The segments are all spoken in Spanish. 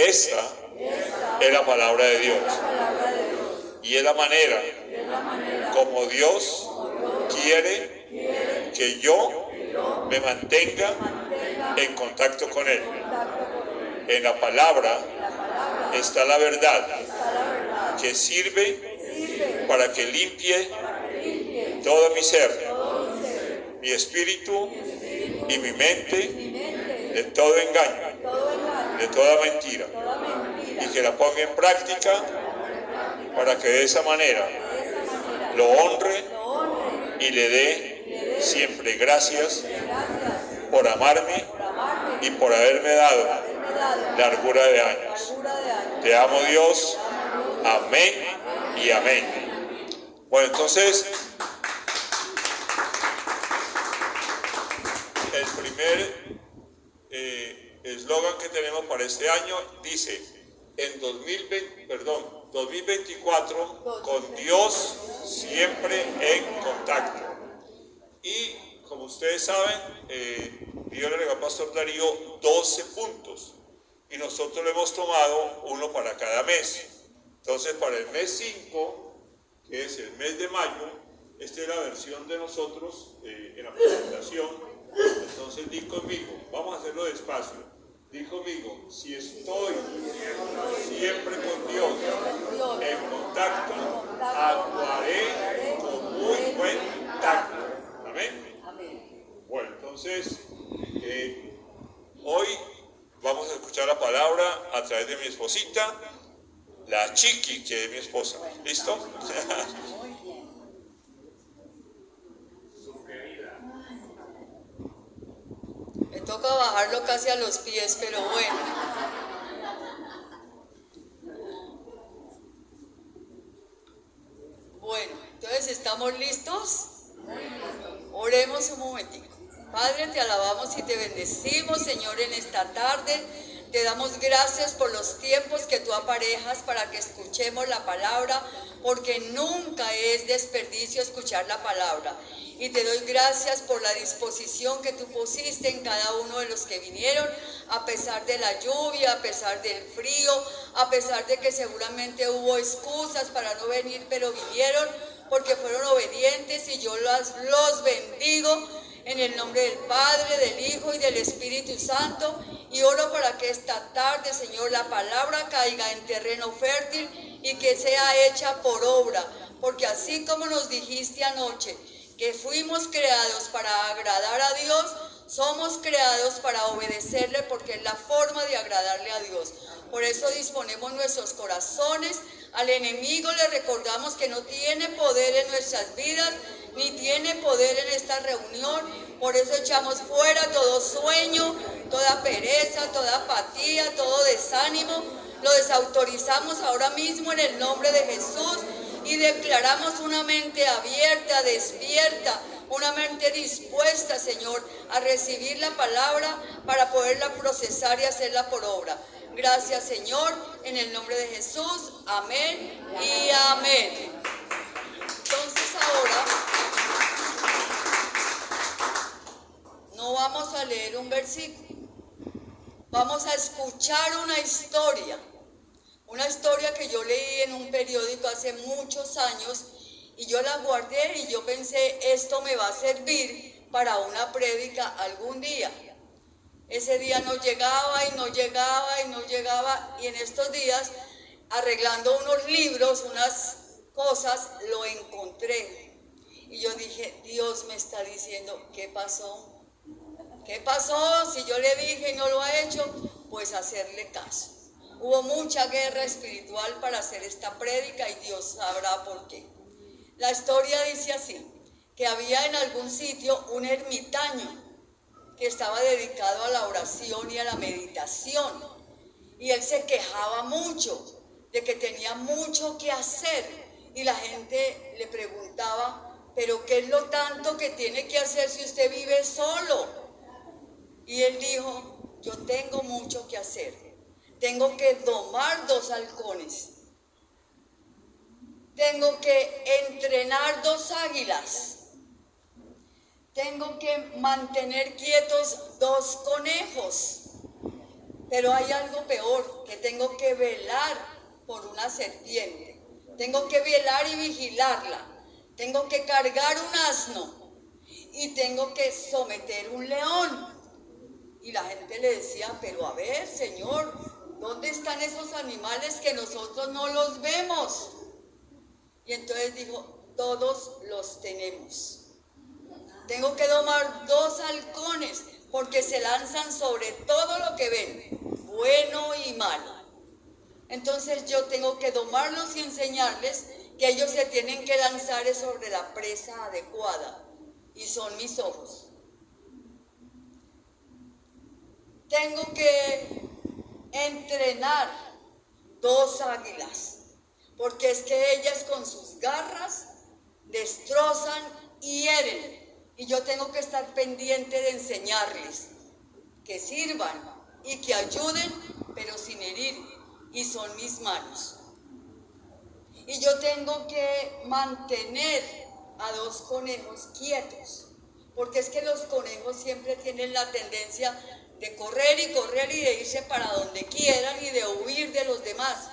Esta es la palabra de Dios. Y es la manera como Dios quiere que yo me mantenga en contacto con Él. En la palabra está la verdad que sirve para que limpie todo mi ser, mi espíritu y mi mente de todo engaño, de toda mentira, y que la ponga en práctica para que de esa manera lo honre y le dé siempre gracias por amarme y por haberme dado largura de años. Te amo, Dios. Amén y amén. Bueno, entonces, el primer eslogan que tenemos para este año dice: en 2024, con Dios siempre en contacto. Y como ustedes saben, Dios le regaló al Pastor Darío 12 puntos. Y nosotros le hemos tomado uno para cada mes. Entonces, para el mes 5, que es el mes de mayo, esta es la versión de nosotros en la presentación. Entonces, di conmigo, vamos a hacerlo despacio. Di conmigo: si estoy siempre con Dios en contacto, actuaré con muy buen tacto. Amén. Bueno, entonces, hoy vamos a escuchar la palabra a través de mi esposita, la Chiqui, que es mi esposa. ¿Listo? Me toca bajarlo casi a los pies, pero bueno. Bueno, entonces, ¿estamos listos? Oremos un momentico. Padre, te alabamos y te bendecimos, Señor, en esta tarde. Te damos gracias por los tiempos que tú aparejas para que escuchemos la palabra, porque nunca es desperdicio escuchar la palabra. Y te doy gracias por la disposición que tú pusiste en cada uno de los que vinieron, a pesar de la lluvia, a pesar del frío, a pesar de que seguramente hubo excusas para no venir, pero vinieron porque fueron obedientes, y yo los bendigo en el nombre del Padre, del Hijo y del Espíritu Santo, y oro para que esta tarde, Señor, la palabra caiga en terreno fértil y que sea hecha por obra, porque así como nos dijiste anoche, que fuimos creados para agradar a Dios, somos creados para obedecerle, porque es la forma de agradarle a Dios. Por eso disponemos nuestros corazones. Al enemigo le recordamos que no tiene poder en nuestras vidas, ni tiene poder en esta reunión. Por eso echamos fuera todo sueño, toda pereza, toda apatía, todo desánimo. Lo desautorizamos ahora mismo en el nombre de Jesús, y declaramos una mente abierta, despierta, una mente dispuesta, Señor, a recibir la palabra para poderla procesar y hacerla por obra. Gracias, Señor, en el nombre de Jesús. Amén y amén. Entonces ahora no vamos a leer un versículo, vamos a escuchar una historia que yo leí en un periódico hace muchos años, y yo la guardé y yo pensé, esto me va a servir para una prédica algún día. Ese día no llegaba y no llegaba y no llegaba, y en estos días, arreglando unos libros, unas cosas, lo encontré. Y yo dije, Dios me está diciendo, ¿qué pasó? ¿Qué pasó? Si yo le dije y no lo ha hecho, pues hacerle caso. Hubo mucha guerra espiritual para hacer esta prédica, y Dios sabrá por qué. La historia dice así, que había en algún sitio un ermitaño que estaba dedicado a la oración y a la meditación. Y él se quejaba mucho de que tenía mucho que hacer. Y la gente le preguntaba, ¿pero qué es lo tanto que tiene que hacer si usted vive solo? Y él dijo, yo tengo mucho que hacer. Tengo que domar 2 halcones. Tengo que entrenar 2 águilas. Tengo que mantener quietos 2 conejos. Pero hay algo peor, que tengo por una serpiente. Tengo que velar y vigilarla. Tengo que cargar un asno y tengo que someter un león. Y la gente le decía, pero a ver, Señor, ¿dónde están esos animales que nosotros no los vemos? Y entonces dijo, todos los tenemos. Tengo que domar 2 halcones porque se lanzan sobre todo lo que ven, bueno y malo. Entonces yo tengo que domarlos y enseñarles que ellos se tienen que lanzar sobre la presa adecuada, y son mis ojos. Tengo que entrenar 2 águilas, porque es que ellas con sus garras destrozan y hieren, y yo tengo que estar pendiente de enseñarles que sirvan y que ayuden, pero sin herir, y son mis manos. Y yo tengo que mantener a 2 conejos quietos, porque es que los conejos siempre tienen la tendencia de correr y correr y de irse para donde quieran y de huir de los demás.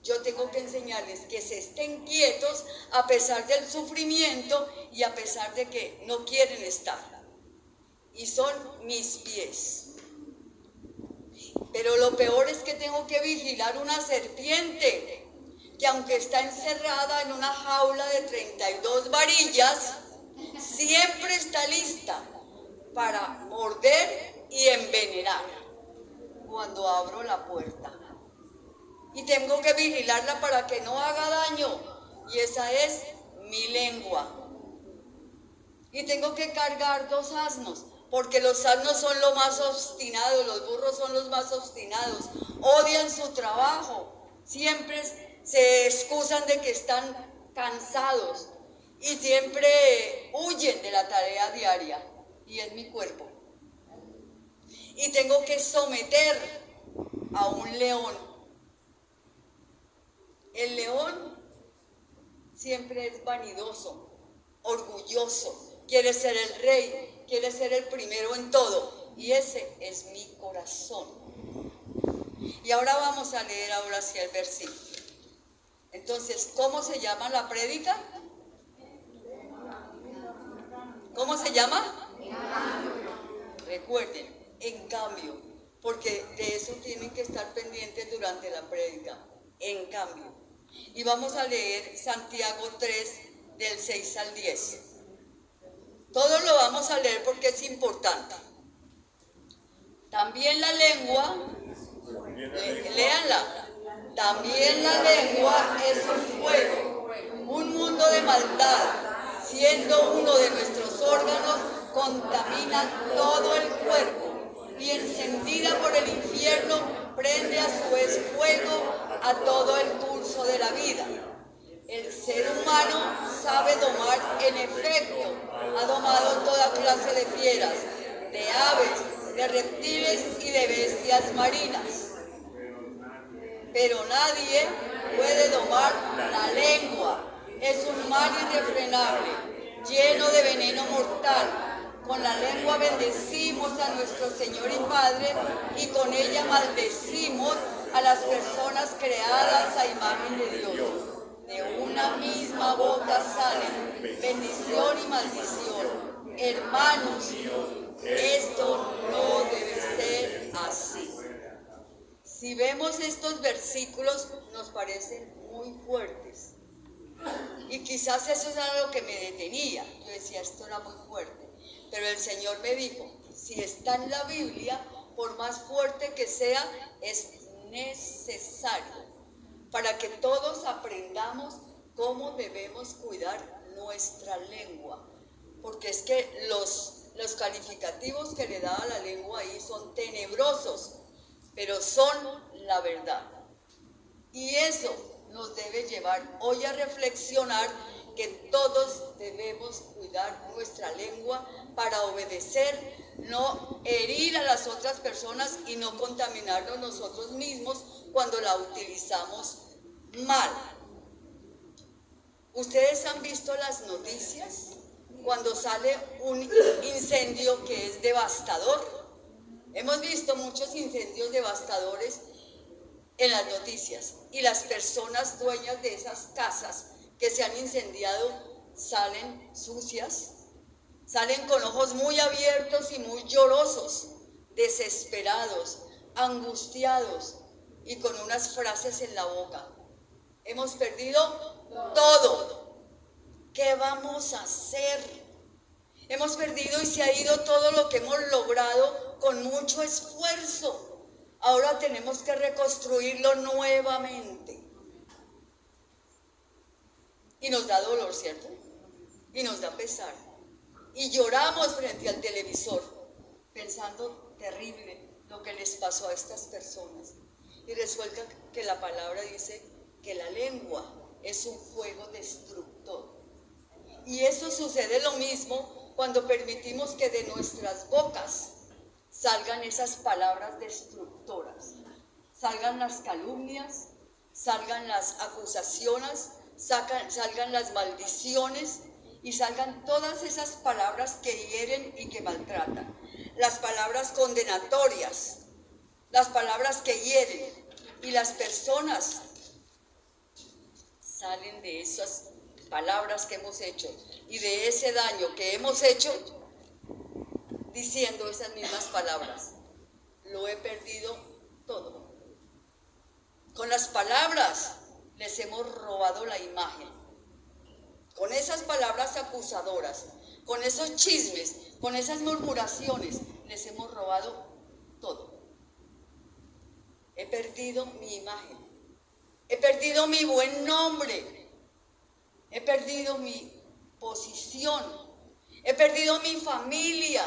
Yo tengo que enseñarles que se estén quietos a pesar del sufrimiento y a pesar de que no quieren estar. Y son mis pies. Pero lo peor es que tengo que vigilar una serpiente, que aunque está encerrada en una jaula de 32 varillas, siempre está lista para morder y envenenar cuando abro la puerta. Y tengo que vigilarla para que no haga daño, y esa es mi lengua. Y tengo que cargar 2 asnos, porque los asnos son lo más obstinados, los burros son los más obstinados, odian su trabajo, siempre se excusan de que están cansados y siempre huyen de la tarea diaria, y es mi cuerpo. Y tengo que someter a un león. El león siempre es vanidoso, orgulloso, quiere ser el rey, quiere ser el primero en todo, y ese es mi corazón. Y ahora vamos a leer ahora sí el versículo. Entonces, ¿cómo se llama la prédica? ¿Cómo se llama? Recuerden, en cambio, porque de eso tienen que estar pendientes durante la prédica. En cambio. Y vamos a leer Santiago 3, del 6 al 10. Todo lo vamos a leer porque es importante. También la lengua, léanla. También la lengua es un fuego, un mundo de maldad. Siendo uno de nuestros órganos, contamina todo el cuerpo y encendida por el infierno, prende a su vez fuego a todo el curso de la vida. El ser humano sabe domar, en efecto, ha domado toda clase de fieras, de aves, de reptiles y de bestias marinas. Pero nadie puede domar la lengua. Es un mal irrefrenable, lleno de veneno mortal. Con la lengua bendecimos a nuestro Señor y Padre, y con ella maldecimos a las personas creadas a imagen de Dios. De una misma boca salen bendición y maldición. Hermanos, esto no debe ser así. Si vemos estos versículos, nos parecen muy fuertes. Y quizás eso era lo que me detenía. Yo decía, esto era muy fuerte. Pero el Señor me dijo, si está en la Biblia, por más fuerte que sea, es necesario para que todos aprendamos cómo debemos cuidar nuestra lengua. Porque es que los calificativos que le da a la lengua ahí son tenebrosos, pero son la verdad. Y eso nos debe llevar hoy a reflexionar que todos debemos cuidar nuestra lengua para obedecer, no herir a las otras personas y no contaminarnos nosotros mismos cuando la utilizamos mal. ¿Ustedes han visto las noticias cuando sale un incendio que es devastador? Hemos visto muchos incendios devastadores en las noticias y las personas dueñas de esas casas que se han incendiado salen sucias, salen con ojos muy abiertos y muy llorosos, desesperados, angustiados y con unas frases en la boca. Hemos perdido todo. ¿Qué vamos a hacer? Hemos perdido y se ha ido todo lo que hemos logrado con mucho esfuerzo. Ahora tenemos que reconstruirlo nuevamente. Y nos da dolor, ¿cierto? Y nos da pesar. Y lloramos frente al televisor, pensando terrible lo que les pasó a estas personas. Y resulta que la palabra dice que la lengua es un fuego destructor. Y eso sucede lo mismo cuando permitimos que de nuestras bocas salgan esas palabras destructoras, salgan las calumnias, salgan las acusaciones, salgan las maldiciones y salgan todas esas palabras que hieren y que maltratan, las palabras condenatorias, las palabras que hieren, y las personas salen de esas palabras que hemos hecho y de ese daño que hemos hecho diciendo esas mismas palabras. Lo he perdido todo. Con las palabras les hemos robado la imagen. Con esas palabras acusadoras, con esos chismes, con esas murmuraciones, les hemos robado todo. He perdido mi imagen. He perdido mi buen nombre. He perdido mi posición. He perdido mi familia.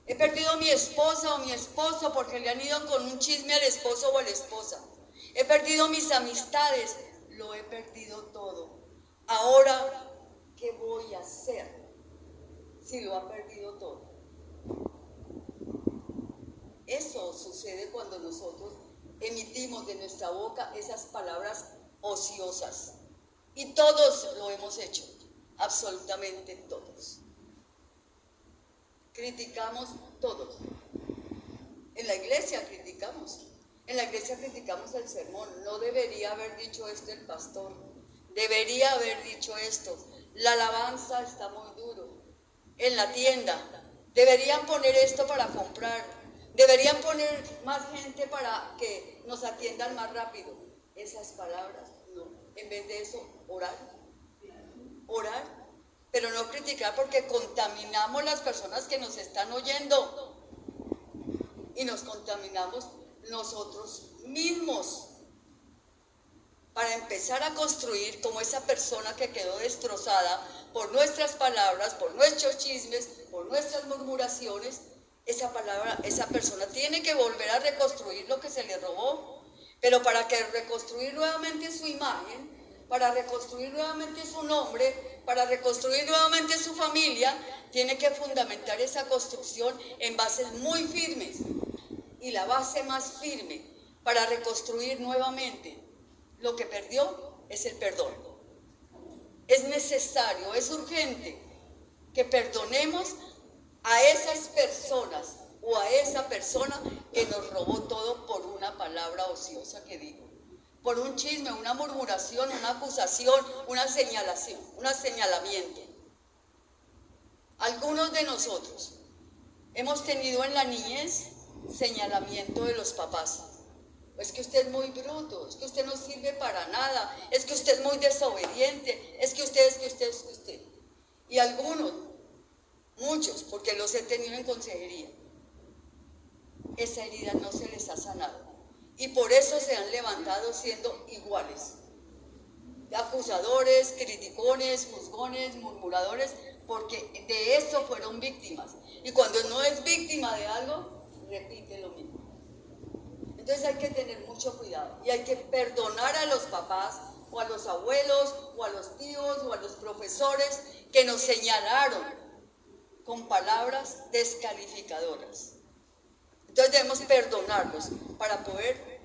He perdido mi esposa o mi esposo porque le han ido con un chisme al esposo o a la esposa. He perdido mis amistades. Lo he perdido todo. Ahora, ¿qué voy a hacer si lo ha perdido todo? Eso sucede cuando nosotros emitimos de nuestra boca esas palabras ociosas. Y todos lo hemos hecho, absolutamente todos. Criticamos todos. En la iglesia criticamos. En la iglesia criticamos el sermón. No debería haber dicho esto el pastor. Debería haber dicho esto. La alabanza está muy duro. En la tienda. Deberían poner esto para comprar. Deberían poner más gente para que nos atiendan más rápido. Esas palabras, no. En vez de eso, orar. Orar. Pero no criticar porque contaminamos las personas que nos están oyendo. Y nos contaminamos nosotros mismos. Para empezar a construir como esa persona que quedó destrozada por nuestras palabras, por nuestros chismes, por nuestras murmuraciones, esa persona tiene que volver a reconstruir lo que se le robó, pero para que reconstruir nuevamente su imagen, para reconstruir nuevamente su nombre, para reconstruir nuevamente su familia, tiene que fundamentar esa construcción en bases muy firmes. Y la base más firme para reconstruir nuevamente lo que perdió es el perdón. Es necesario, es urgente que perdonemos a esas personas o a esa persona que nos robó todo por una palabra ociosa que dijo, por un chisme, una murmuración, una acusación, una señalación, un señalamiento. Algunos de nosotros hemos tenido en la niñez señalamiento de los papás. Es que usted es muy bruto, es que usted no sirve para nada, es que usted es muy desobediente, es que usted. Y algunos, muchos, porque los he tenido en consejería, esa herida no se les ha sanado. Y por eso se han levantado siendo iguales. Acusadores, criticones, juzgones, murmuradores, porque de eso fueron víctimas. Y cuando no es víctima de algo, repite lo mismo. Entonces hay que tener mucho cuidado y hay que perdonar a los papás o a los abuelos o a los tíos o a los profesores que nos señalaron con palabras descalificadoras. Entonces debemos perdonarlos para poder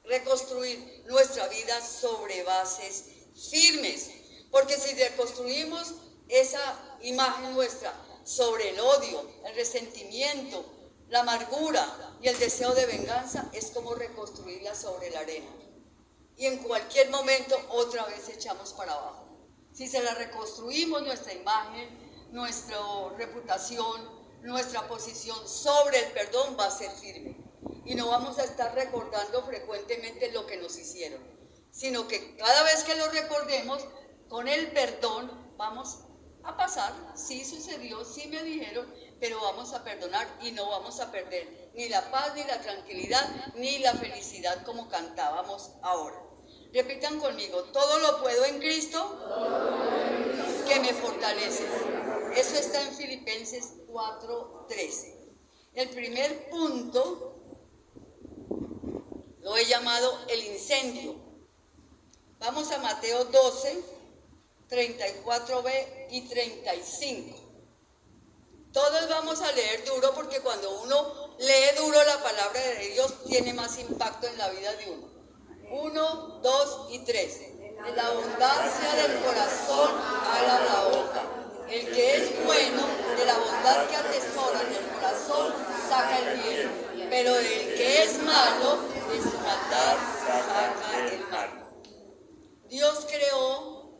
reconstruir nuestra vida sobre bases firmes, porque si reconstruimos esa imagen nuestra sobre el odio, el resentimiento, la amargura y el deseo de venganza, es como reconstruirla sobre la arena. y en cualquier momento otra vez echamos para abajo. Si se la reconstruimos, nuestra imagen, nuestra reputación, nuestra posición sobre el perdón va a ser firme. Y no vamos a estar recordando frecuentemente lo que nos hicieron, sino que cada vez que lo recordemos, con el perdón vamos a pasar. Sí sucedió, sí me dijeron, pero vamos a perdonar y no vamos a perder ni la paz, ni la tranquilidad, ni la felicidad como cantábamos ahora. Repitan conmigo: todo lo puedo en Cristo que me fortalece. Eso está en Filipenses 4:13. El primer punto lo he llamado el incendio. Vamos a Mateo 12, 34b y 35. Todos vamos a leer duro, porque cuando uno lee duro la palabra de Dios tiene más impacto en la vida de uno. 1, 2 y 3. En la abundancia del corazón habla la boca. El que es bueno, de la bondad que atesora en el corazón, saca el bien. Pero el que es malo, de su maldad saca el mal. Dios creó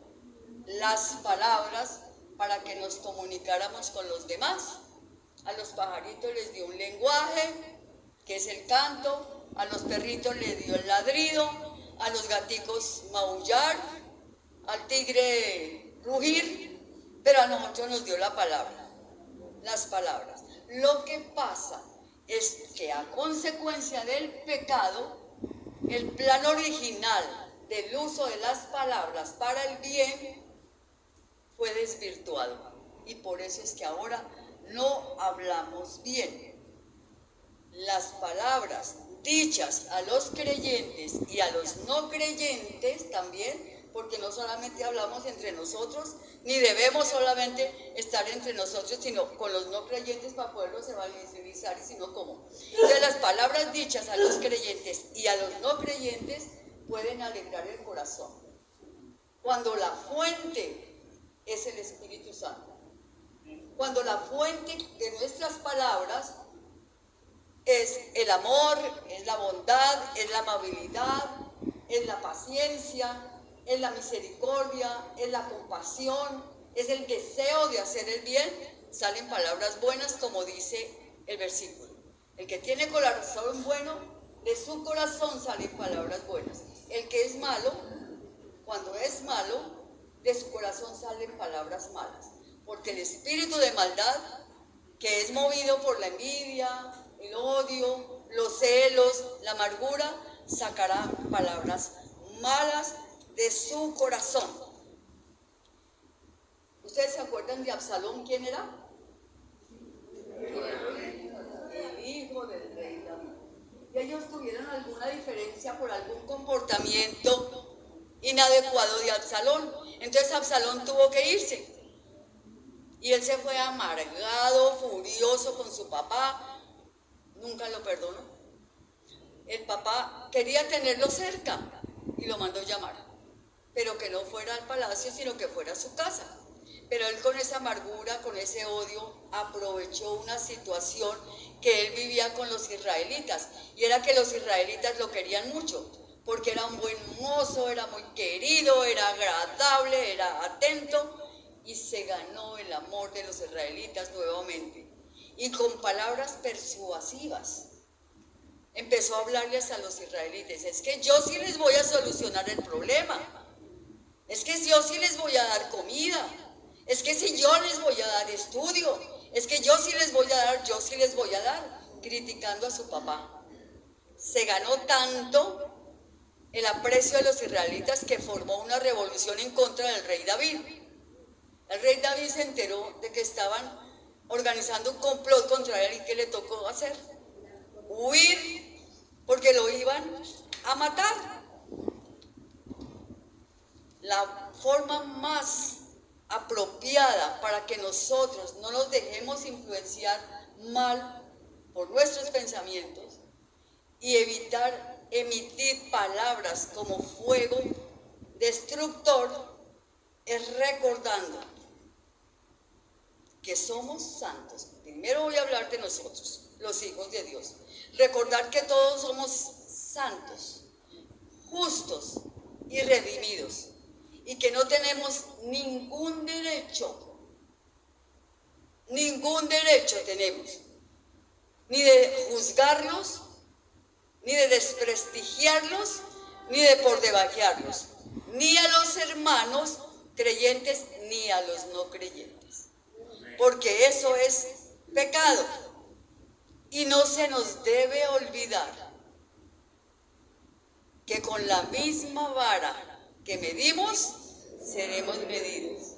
las palabras para que nos comunicáramos con los demás. A los pajaritos les dio un lenguaje, que es el canto. A los perritos les dio el ladrido. A los gaticos maullar. Al tigre rugir. Pero a nosotros nos dio la palabra, las palabras. Lo que pasa es que a consecuencia del pecado, el plan original del uso de las palabras para el bien fue desvirtuado, y por eso es que ahora no hablamos bien. Las palabras dichas a los creyentes y a los no creyentes también, porque no solamente hablamos entre nosotros, ni debemos solamente estar entre nosotros, sino con los no creyentes para poderlos evangelizar, y sino cómo. Entonces, las palabras dichas a los creyentes y a los no creyentes pueden alegrar el corazón, cuando la fuente es el Espíritu Santo. Cuando la fuente de nuestras palabras es el amor, es la bondad, es la amabilidad, es la paciencia, es la misericordia, es la compasión, es el deseo de hacer el bien, salen palabras buenas, como dice el versículo. El que tiene corazón bueno, de su corazón salen palabras buenas. El que es malo, cuando es malo, de su corazón salen palabras malas. Porque el espíritu de maldad, que es movido por la envidia, el odio, los celos, la amargura, sacará palabras malas de su corazón. ¿Ustedes se acuerdan de Absalón? ¿Quién era? El hijo del rey David. Y ellos tuvieron alguna diferencia por algún comportamiento inadecuado de Absalón. Entonces Absalón tuvo que irse. Y él se fue amargado, furioso con su papá. Nunca lo perdonó. El papá quería tenerlo cerca y lo mandó llamar, pero que no fuera al palacio, sino que fuera a su casa. Pero él, con esa amargura, con ese odio, aprovechó una situación que él vivía con los israelitas, y era que los israelitas lo querían mucho, porque era un buen mozo, era muy querido, era agradable, era atento, y se ganó el amor de los israelitas nuevamente. Y con palabras persuasivas empezó a hablarles a los israelitas: es que yo sí les voy a solucionar el problema, es que yo sí les voy a dar comida, es que si yo les voy a dar estudio, es que yo sí les voy a dar, criticando a su papá. Se ganó tanto el aprecio de los israelitas que formó una revolución en contra del rey David. El rey David se enteró de que estaban organizando un complot contra él, y ¿qué le tocó hacer? Huir, porque lo iban a matar. La forma más apropiada para que nosotros no nos dejemos influenciar mal por nuestros pensamientos y evitar emitir palabras como fuego destructor es recordando que somos santos. Primero voy a hablar de nosotros, los hijos de Dios. Recordar que todos somos santos, justos, oprimidos y que no tenemos ningún derecho tenemos, ni de juzgarlos, ni de desprestigiarlos, ni de por debajearlos, ni a los hermanos creyentes, ni a los no creyentes, porque eso es pecado. Y no se nos debe olvidar que con la misma vara que medimos, seremos medidos.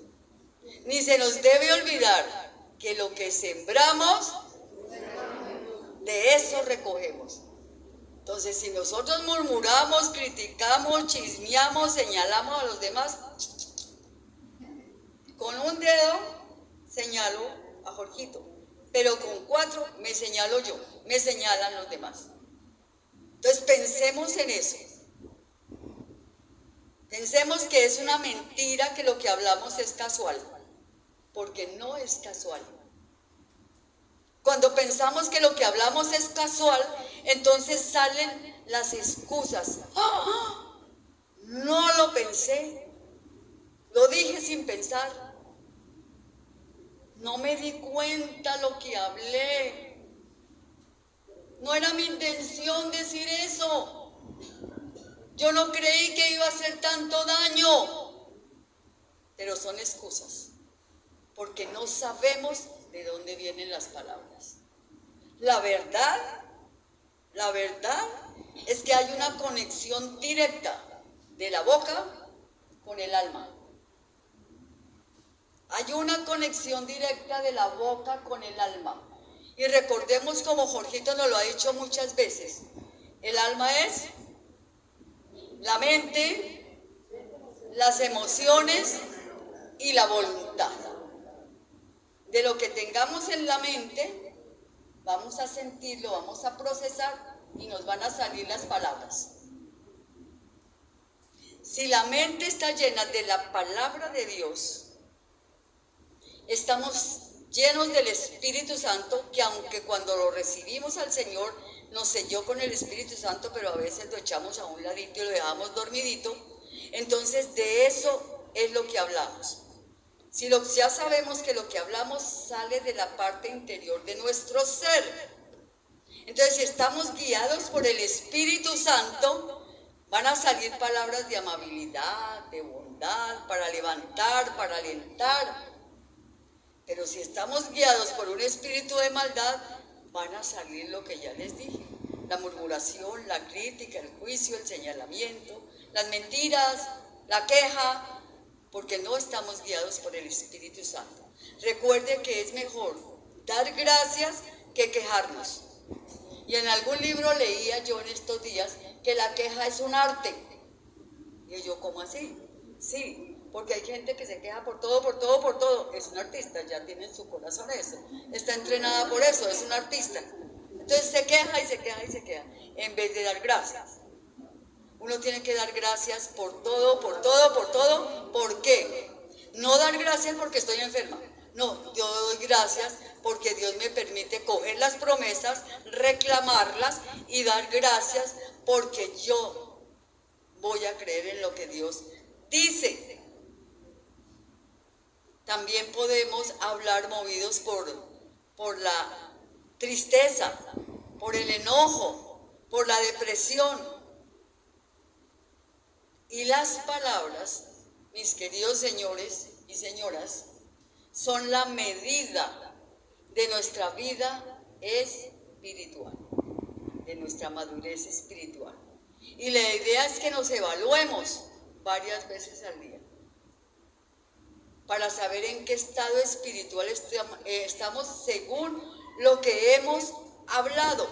Ni se nos debe olvidar que lo que sembramos, de eso recogemos. Entonces, si nosotros murmuramos, criticamos, chismeamos, señalamos a los demás, con un dedo señalo a Jorgito, pero con 4 me señalo yo, me señalan los demás. Entonces pensemos en eso. Pensemos que es una mentira que lo que hablamos es casual, porque no es casual. Cuando pensamos que lo que hablamos es casual, entonces salen las excusas. ¡Ah! No lo pensé, lo dije sin pensar, no me di cuenta lo que hablé, no era mi intención decir eso, yo no creí que iba a hacer tanto daño, pero son excusas, porque no sabemos de dónde vienen las palabras. La verdad es que hay una conexión directa de la boca con el alma. Hay una conexión directa de la boca con el alma. Y recordemos, como Jorgito nos lo ha dicho muchas veces, el alma es la mente, las emociones y la voluntad. De lo que tengamos en la mente, vamos a sentirlo, vamos a procesar y nos van a salir las palabras. Si la mente está llena de la palabra de Dios, estamos llenos del Espíritu Santo, que aunque cuando lo recibimos al Señor nos selló con el Espíritu Santo, pero a veces lo echamos a un ladito y lo dejamos dormidito, entonces de eso es lo que hablamos. Si ya sabemos que lo que hablamos sale de la parte interior de nuestro ser, entonces si estamos guiados por el Espíritu Santo, van a salir palabras de amabilidad, de bondad, para levantar, para alentar. Pero si estamos guiados por un espíritu de maldad, van a salir lo que ya les dije: la murmuración, la crítica, el juicio, el señalamiento, las mentiras, la queja, porque no estamos guiados por el Espíritu Santo. Recuerde que es mejor dar gracias que quejarnos. Y en algún libro leía yo en estos días que la queja es un arte. Y yo, ¿cómo así? Sí. Porque hay gente que se queja por todo. Es un artista, ya tiene en su corazón eso. Está entrenada por eso, es un artista. Entonces se queja y se queja, en vez de dar gracias. Uno tiene que dar gracias por todo. ¿Por qué? No dar gracias porque estoy enferma. No, yo doy gracias porque Dios me permite coger las promesas, reclamarlas y dar gracias porque yo voy a creer en lo que Dios dice. También podemos hablar movidos por la tristeza, por el enojo, por la depresión. Y las palabras, mis queridos señores y señoras, son la medida de nuestra vida espiritual, de nuestra madurez espiritual. Y la idea es que nos evaluemos varias veces al día, para saber en qué estado espiritual estamos según lo que hemos hablado.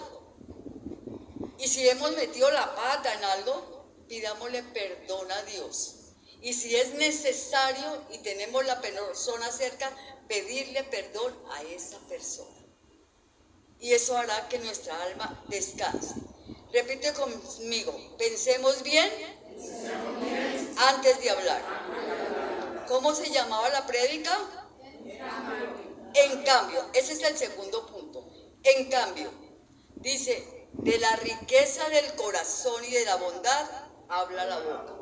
Y si hemos metido la pata en algo, pidámosle perdón a Dios. Y si es necesario y tenemos la persona cerca, pedirle perdón a esa persona. Y eso hará que nuestra alma descanse. Repite conmigo: pensemos bien antes de hablar. ¿Cómo se llamaba la prédica? En cambio, ese es el segundo punto. En cambio, dice, de la riqueza del corazón y de la bondad habla la boca.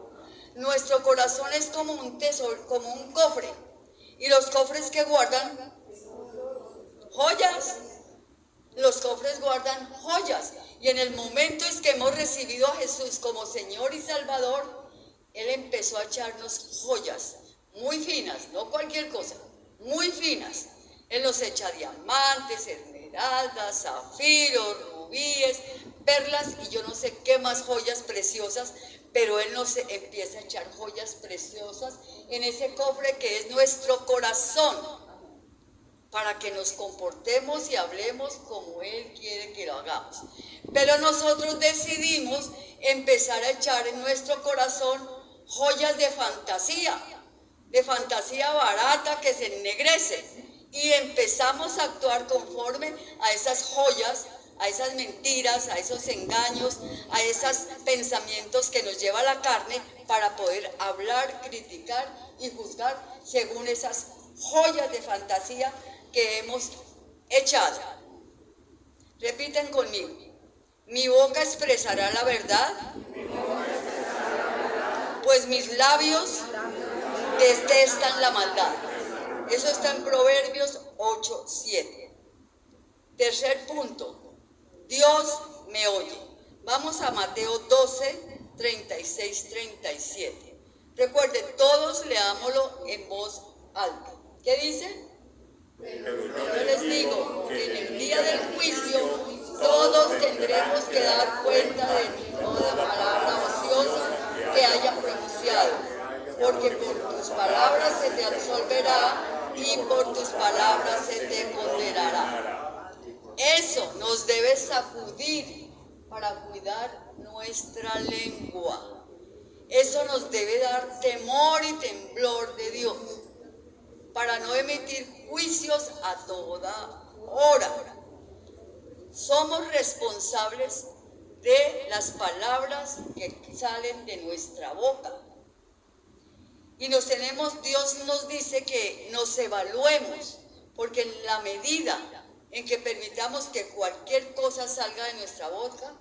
Nuestro corazón es como un tesoro, como un cofre. ¿Y los cofres que guardan? Joyas. Los cofres guardan joyas. Y en el momento en que hemos recibido a Jesús como Señor y Salvador, Él empezó a echarnos joyas muy finas, no cualquier cosa, muy finas. Él nos echa diamantes, esmeraldas, zafiros, rubíes, perlas y yo no sé qué más joyas preciosas, pero Él nos empieza a echar joyas preciosas en ese cofre que es nuestro corazón, para que nos comportemos y hablemos como Él quiere que lo hagamos. Pero nosotros decidimos empezar a echar en nuestro corazón joyas de fantasía barata que se ennegrece. Y empezamos a actuar conforme a esas joyas, a esas mentiras, a esos engaños, a esos pensamientos que nos lleva la carne para poder hablar, criticar y juzgar según esas joyas de fantasía que hemos echado. Repiten conmigo. Mi boca expresará la verdad, pues mis labios detestan la maldad. Eso está en Proverbios 8:7. Tercer punto. Dios me oye. Vamos a Mateo 12:36-37. Recuerden, todos leámoslo en voz alta. ¿Qué dice? Yo les digo que en el día del juicio todos tendremos que dar cuenta de toda palabra ociosa que haya pronunciado, porque por tus palabras se te absolverá y por tus palabras se te condenará. Eso nos debe sacudir para cuidar nuestra lengua. Eso nos debe dar temor y temblor de Dios, para no emitir juicios a toda hora. Somos responsables de las palabras que salen de nuestra boca. Y Dios nos dice que nos evaluemos, porque en la medida en que permitamos que cualquier cosa salga de nuestra boca,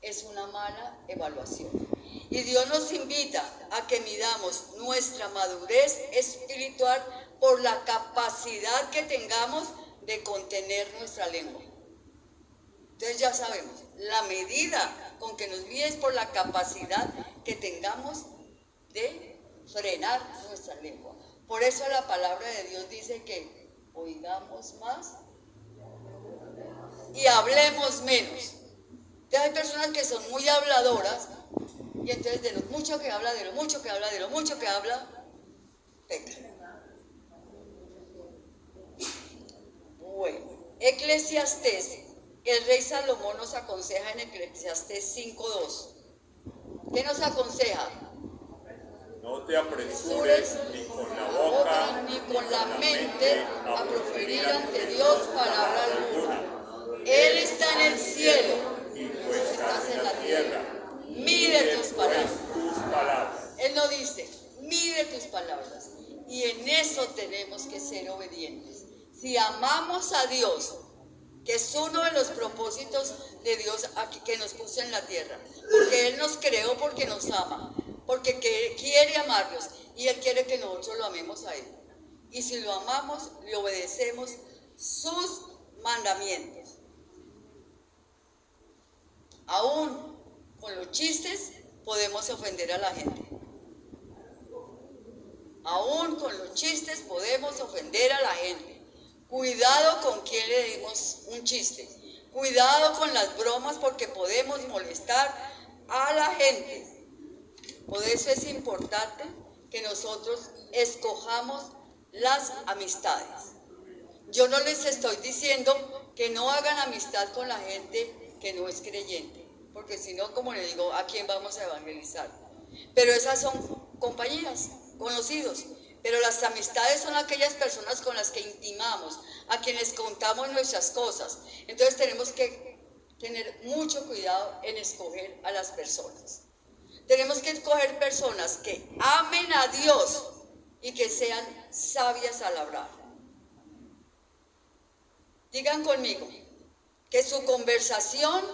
es una mala evaluación. Y Dios nos invita a que midamos nuestra madurez espiritual por la capacidad que tengamos de contener nuestra lengua. Entonces ya sabemos, la medida con que nos mide es por la capacidad que tengamos de frenar nuestra lengua. Por eso la palabra de Dios dice que oigamos más y hablemos menos. Entonces hay personas que son muy habladoras y entonces de lo mucho que habla, peca. Bueno, Eclesiastés, el rey Salomón nos aconseja en Eclesiastés 5:2. ¿Qué nos aconseja? No te apresures ni con la boca ni con la mente a proferir ante Dios palabra alguna. Él está en el cielo y tú estás en la tierra. Mide tus palabras. Él no dice, mide tus palabras. Y en eso tenemos que ser obedientes. Si amamos a Dios, que es uno de los propósitos de Dios aquí que nos puso en la tierra, porque Él nos creó porque nos ama, porque quiere amarnos y Él quiere que nosotros lo amemos a Él. Y si lo amamos, le obedecemos sus mandamientos. Aún con los chistes podemos ofender a la gente. Aún con los chistes podemos ofender a la gente. Cuidado con quién le dimos un chiste. Cuidado con las bromas porque podemos molestar a la gente. Por eso es importante que nosotros escojamos las amistades. Yo no les estoy diciendo que no hagan amistad con la gente que no es creyente, porque si no, como le digo, ¿a quién vamos a evangelizar? Pero esas son compañías, conocidos. Pero las amistades son aquellas personas con las que intimamos, a quienes contamos nuestras cosas. Entonces tenemos que tener mucho cuidado en escoger a las personas. Tenemos que escoger personas que amen a Dios y que sean sabias al hablar. Digan conmigo, que su conversación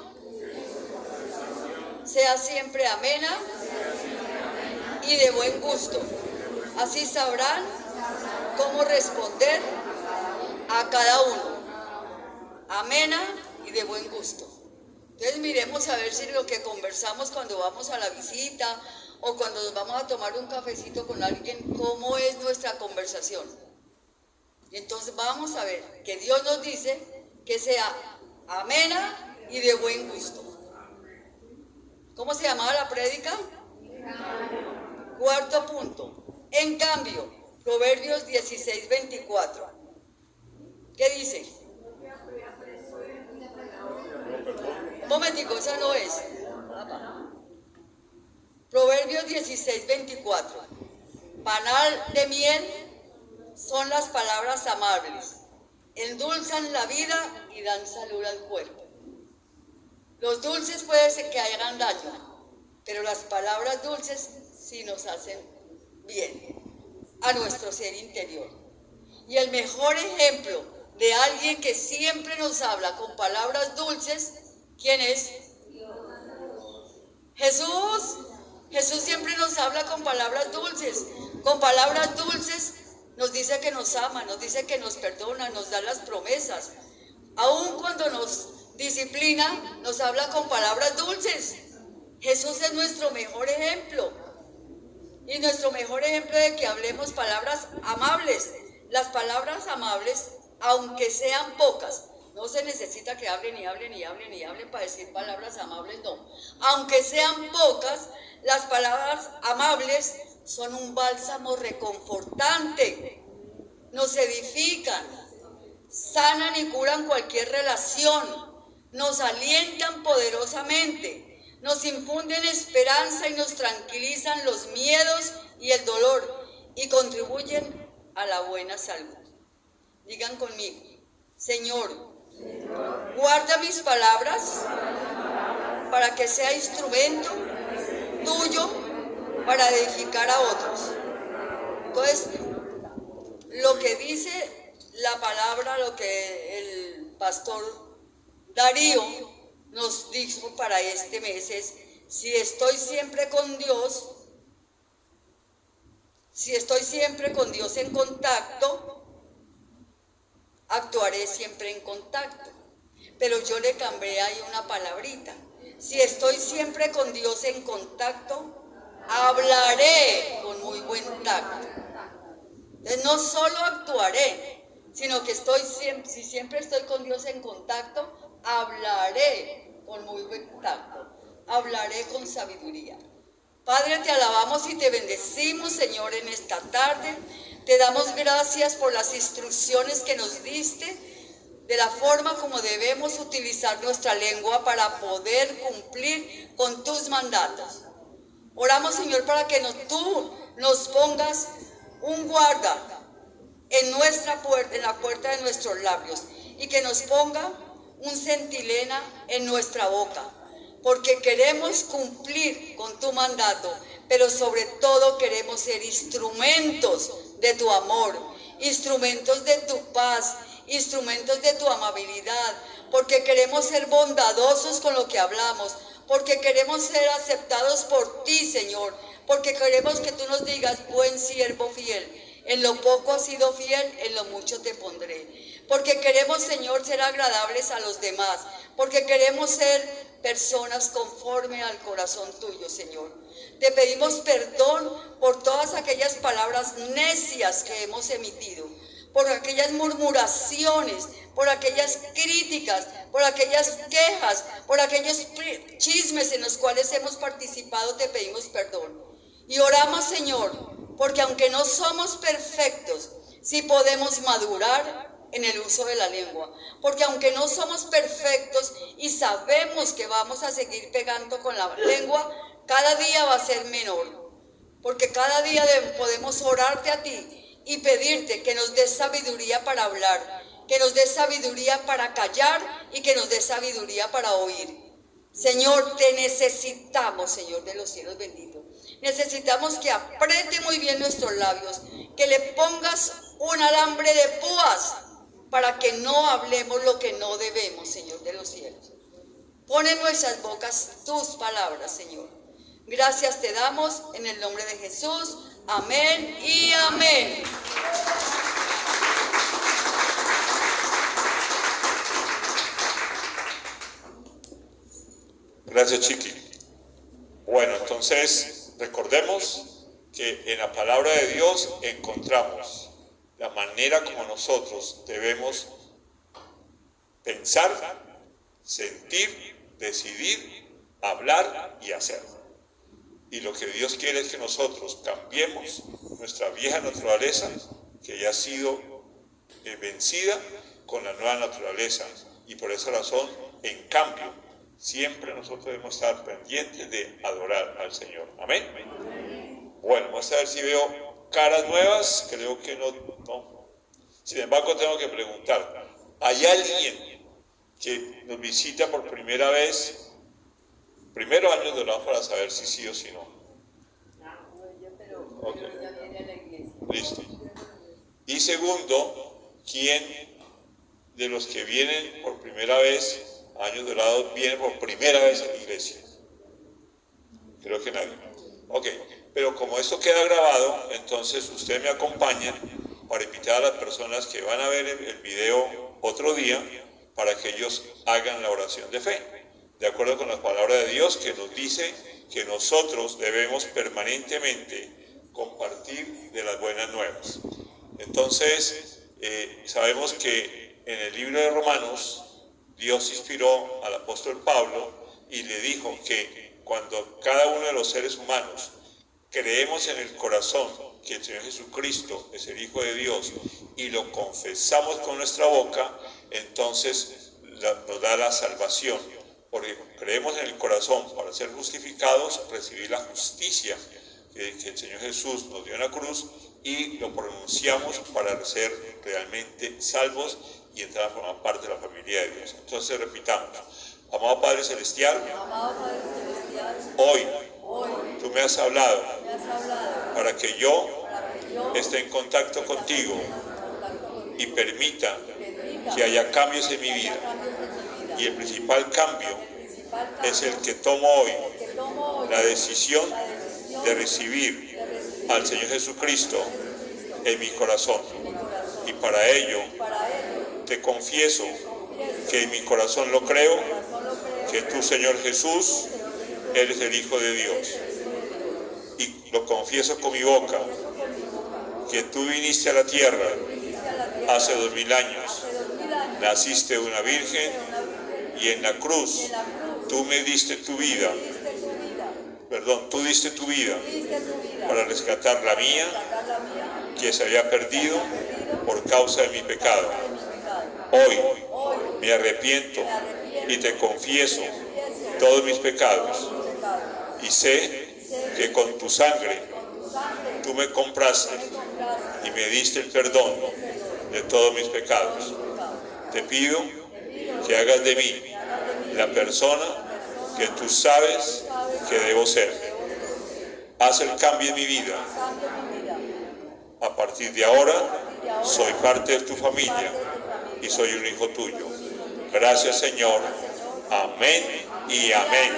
sea siempre amena y y de buen gusto. Así sabrán cómo responder a cada uno. Amena y de buen gusto. Entonces miremos a ver si lo que conversamos cuando vamos a la visita o cuando nos vamos a tomar un cafecito con alguien, cómo es nuestra conversación. Y entonces vamos a ver que Dios nos dice que sea amena y de buen gusto. ¿Cómo se llamaba la prédica? Cuarto punto. En cambio, Proverbios 16:24. ¿Qué dice? Un momentico, esa no es. Proverbios 16:24. Panal de miel son las palabras amables. Endulzan la vida y dan salud al cuerpo. Los dulces puede ser que hagan daño, pero las palabras dulces sí nos hacen bien a nuestro ser interior. Y el mejor ejemplo de alguien que siempre nos habla con palabras dulces, ¿quién es? Jesús. Jesús siempre nos habla con palabras dulces. Con palabras dulces nos dice que nos ama, nos dice que nos perdona, nos da las promesas. Aun cuando nos disciplina, nos habla con palabras dulces. Jesús es nuestro mejor ejemplo. Y nuestro mejor ejemplo de que hablemos palabras amables. Las palabras amables, aunque sean pocas, no se necesita que hablen y hablen y hablen y hablen para decir palabras amables, no. Aunque sean pocas, las palabras amables son un bálsamo reconfortante. Nos edifican, sanan y curan cualquier relación, nos alientan poderosamente, nos infunden esperanza y nos tranquilizan los miedos y el dolor y contribuyen a la buena salud. Digan conmigo: Señor, guarda mis palabras para que sea instrumento tuyo para edificar a otros. Entonces, lo que dice la palabra, lo que el pastor Darío nos dijo para este mes es: si estoy siempre con Dios, en contacto, actuaré siempre en contacto. Pero yo le cambié ahí una palabrita. Si estoy siempre con Dios en contacto, hablaré con muy buen tacto. Entonces no solo actuaré, sino que si siempre estoy con Dios en contacto, hablaré con muy buen tacto. Hablaré con sabiduría. Padre, te alabamos y te bendecimos, Señor, en esta tarde. Te damos gracias por las instrucciones que nos diste, de la forma como debemos utilizar nuestra lengua para poder cumplir con tus mandatos. Oramos, Señor, para que tú nos pongas un guarda en la puerta de nuestros labios y que nos ponga un centinela en nuestra boca, porque queremos cumplir con tu mandato, pero sobre todo queremos ser instrumentos de tu amor, instrumentos de tu paz, instrumentos de tu amabilidad, porque queremos ser bondadosos con lo que hablamos, porque queremos ser aceptados por ti, Señor, porque queremos que tú nos digas: buen siervo fiel, en lo poco has sido fiel, en lo mucho te pondré. Porque queremos, Señor, ser agradables a los demás, porque queremos ser personas conforme al corazón tuyo, Señor. Te pedimos perdón por todas aquellas palabras necias que hemos emitido, por aquellas murmuraciones, por aquellas críticas, por aquellas quejas, por aquellos chismes en los cuales hemos participado. Te pedimos perdón. Y oramos, Señor, porque aunque no somos perfectos, sí podemos madurar en el uso de la lengua. Porque aunque no somos perfectos y sabemos que vamos a seguir pegando con la lengua, cada día va a ser menor. Porque cada día podemos orarte a ti y pedirte que nos des sabiduría para hablar, que nos des sabiduría para callar y que nos des sabiduría para oír. Señor, te necesitamos, Señor de los cielos benditos. Necesitamos que apriete muy bien nuestros labios, que le pongas un alambre de púas para que no hablemos lo que no debemos, Señor de los cielos. Pon en nuestras bocas tus palabras, Señor. Gracias te damos en el nombre de Jesús. Amén y amén. Gracias, Chiqui. Bueno, entonces recordemos que en la palabra de Dios encontramos la manera como nosotros debemos pensar, sentir, decidir, hablar y hacer. Y lo que Dios quiere es que nosotros cambiemos nuestra vieja naturaleza, que ya ha sido vencida, con la nueva naturaleza. Y por esa razón, en cambio, siempre nosotros debemos estar pendientes de adorar al Señor. Amén. Bueno, vamos a ver si veo caras nuevas. Creo que no. Sin embargo, tengo que preguntar, ¿hay alguien que nos visita por primera vez? Primero, años de oración para saber si sí o si no. Okay. Listo. Y segundo, ¿quién de los que vienen por primera vez, años dorados, viene por primera vez a la iglesia? Creo que nadie. Ok, pero como esto queda grabado, entonces usted me acompaña para invitar a las personas que van a ver el video otro día para que ellos hagan la oración de fe, de acuerdo con la palabra de Dios, que nos dice que nosotros debemos permanentemente compartir de las buenas nuevas. Entonces, sabemos que en el libro de Romanos, Dios inspiró al apóstol Pablo y le dijo que cuando cada uno de los seres humanos creemos en el corazón que el Señor Jesucristo es el Hijo de Dios y lo confesamos con nuestra boca, entonces nos da la salvación. Porque creemos en el corazón para ser justificados, recibir la justicia que el Señor Jesús nos dio en la cruz, y lo pronunciamos para ser realmente salvos y entrar a formar parte de la familia de Dios. Entonces repitamos: amado Padre Celestial, hoy tú me has hablado para que yo esté en contacto contigo y permita que haya cambios en mi vida. Y el principal cambio es el que tomo hoy, la decisión de recibir al Señor Jesucristo en mi corazón. Y para ello te confieso que en mi corazón lo creo, que tú, Señor Jesús, eres el Hijo de Dios. Y lo confieso con mi boca, que tú viniste a la tierra hace 2000 años, naciste de una virgen y en la cruz tú diste tu vida para rescatar la mía, que se había perdido por causa de mi pecado. Hoy me arrepiento y te confieso todos mis pecados, y sé que con tu sangre tú me compraste y me diste el perdón de todos mis pecados. Te pido que hagas de mí la persona que tú sabes que debo ser. Haz el cambio en mi vida. A partir de ahora soy parte de tu familia y soy un hijo tuyo. Gracias, Señor. Amén y amén.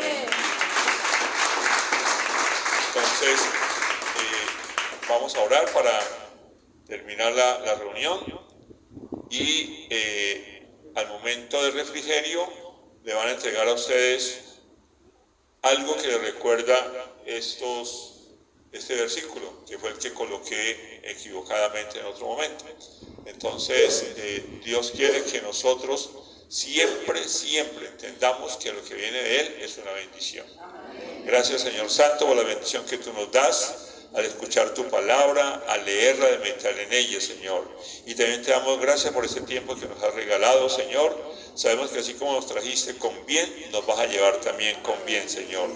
Entonces, vamos a orar para terminar la reunión, y al momento del refrigerio le van a entregar a ustedes algo que les recuerda este versículo, que fue el que coloqué equivocadamente en otro momento. Entonces, Dios quiere que nosotros siempre entendamos que lo que viene de Él es una bendición. Gracias, Señor Santo, por la bendición que tú nos das al escuchar tu palabra, al leerla, de meditar en ella, Señor. Y también te damos gracias por este tiempo que nos has regalado, Señor. Sabemos que así como nos trajiste con bien, nos vas a llevar también con bien, Señor.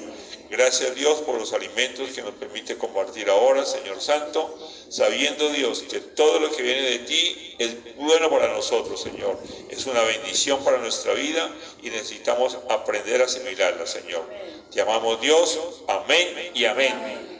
Gracias, Dios, por los alimentos que nos permite compartir ahora, Señor Santo, sabiendo, Dios, que todo lo que viene de ti es bueno para nosotros, Señor. Es una bendición para nuestra vida y necesitamos aprender a asimilarla, Señor. Te amamos, Dios. Amén y amén.